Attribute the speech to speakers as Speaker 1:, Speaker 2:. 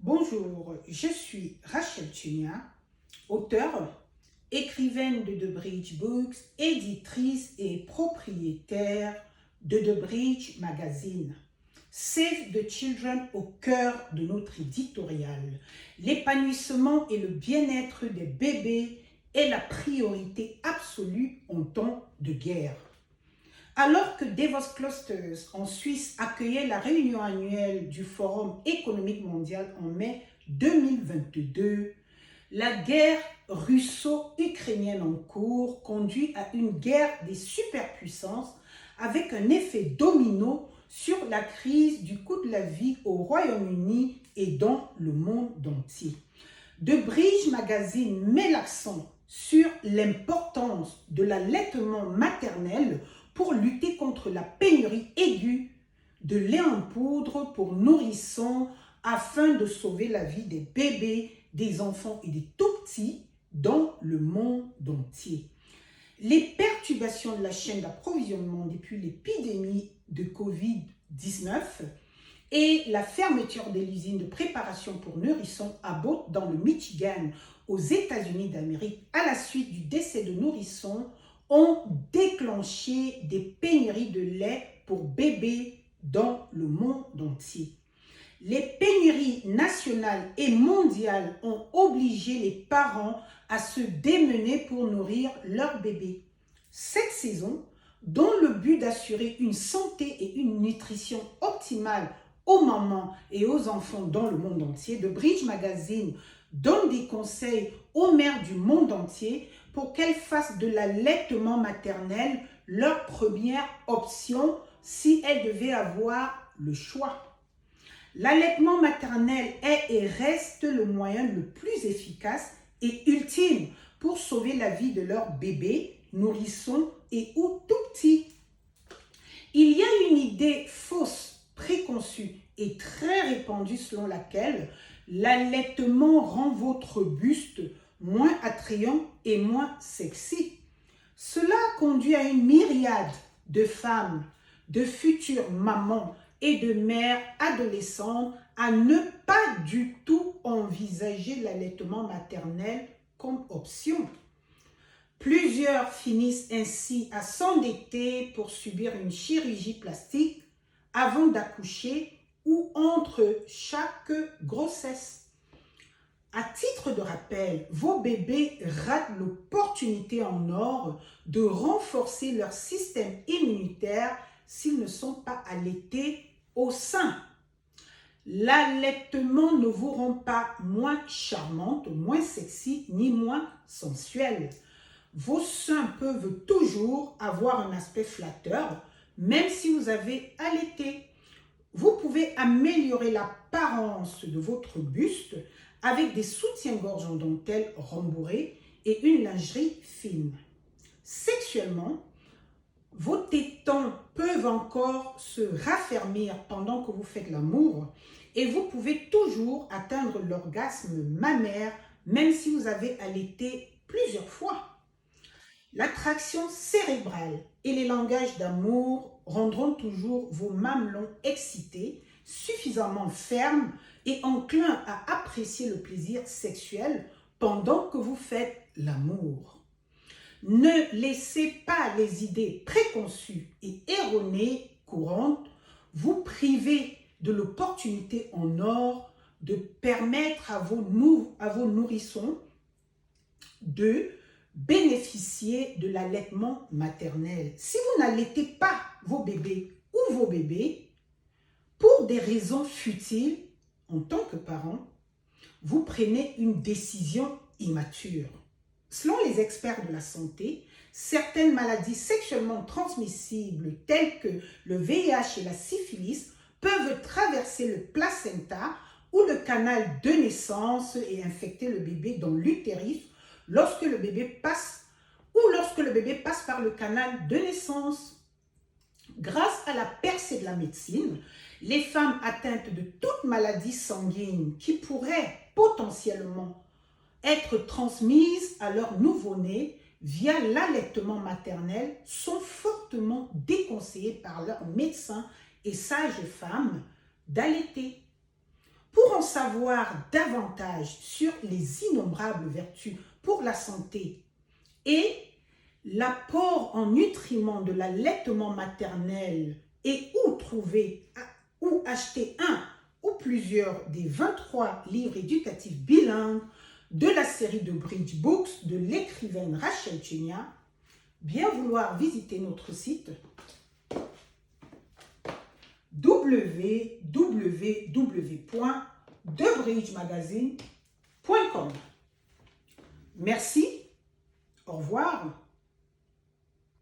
Speaker 1: Bonjour, je suis Rachel Tunia, auteure, écrivaine de The Bridge Books, éditrice et propriétaire de The Bridge Magazine. Save the Children au cœur de notre éditorial. L'épanouissement et le bien-être des bébés est la priorité absolue en temps de guerre. Alors que Davos Clusters en Suisse accueillait la réunion annuelle du Forum économique mondial en mai 2022, la guerre russo-ukrainienne en cours conduit à une guerre des superpuissances avec un effet domino sur la crise du coût de la vie au Royaume-Uni et dans le monde entier. The Bridge Magazine met l'accent sur l'importance de l'allaitement maternel pour lutter contre la pénurie aiguë de lait en poudre pour nourrissons afin de sauver la vie des bébés, des enfants et des tout-petits dans le monde entier. Les perturbations de la chaîne d'approvisionnement depuis l'épidémie de Covid-19 et la fermeture de l'usine de préparation pour nourrissons à Bott dans le Michigan aux États-Unis d'Amérique à la suite du décès de nourrissons ont déclenché des pénuries de lait pour bébés dans le monde entier. Les pénuries nationales et mondiales ont obligé les parents à se démener pour nourrir leurs bébés. Cette saison, dont le but d'assurer une santé et une nutrition optimale aux mamans et aux enfants dans le monde entier, The Bridge Magazine donne des conseils aux mères du monde entier pour qu'elles fassent de l'allaitement maternel leur première option si elles devaient avoir le choix. L'allaitement maternel est et reste le moyen le plus efficace et ultime pour sauver la vie de leur bébé, nourrisson et ou tout petit. Il y a une idée fausse, préconçue et très répandue selon laquelle l'allaitement rend votre buste moins attrayant et moins sexy. Cela conduit à une myriade de femmes, de futures mamans et de mères adolescentes à ne pas du tout envisager l'allaitement maternel comme option. Plusieurs finissent ainsi à s'endetter pour subir une chirurgie plastique avant d'accoucher ou entre chaque grossesse. À titre de rappel, vos bébés ratent l'opportunité en or de renforcer leur système immunitaire s'ils ne sont pas allaités au sein. L'allaitement ne vous rend pas moins charmante, moins sexy, ni moins sensuelle. Vos seins peuvent toujours avoir un aspect flatteur, même si vous avez allaité. Vous pouvez améliorer l'apparence de votre buste avec des soutiens-gorge en dentelle rembourrés et une lingerie fine. Sexuellement, vos tétons peuvent encore se raffermir pendant que vous faites l'amour et vous pouvez toujours atteindre l'orgasme mammaire même si vous avez allaité plusieurs fois. L'attraction cérébrale et les langages d'amour rendront toujours vos mamelons excités, suffisamment fermes et enclins à apprécier le plaisir sexuel pendant que vous faites l'amour. Ne laissez pas les idées préconçues et erronées courantes vous priver de l'opportunité en or de permettre à vos nourrissons de bénéficier de l'allaitement maternel. Si vous n'allaitez pas vos bébés ou vos bébés, pour des raisons futiles, en tant que parent, vous prenez une décision immature. Selon les experts de la santé, certaines maladies sexuellement transmissibles telles que le VIH et la syphilis peuvent traverser le placenta ou le canal de naissance et infecter le bébé dans l'utérus lorsque le bébé passe par le canal de naissance. Grâce à la percée de la médecine, les femmes atteintes de toute maladie sanguine qui pourrait potentiellement être transmises à leur nouveau-né via l'allaitement maternel sont fortement déconseillées par leurs médecins et sages-femmes d'allaiter. Pour en savoir davantage sur les innombrables vertus pour la santé et l'apport en nutriments de l'allaitement maternel et où trouver ou acheter un ou plusieurs des 23 livres éducatifs bilingues de la série de Bridge Books de l'écrivaine Rachel Chunia, bien vouloir visiter notre site www.thebridgemagazine.com. Merci, au revoir.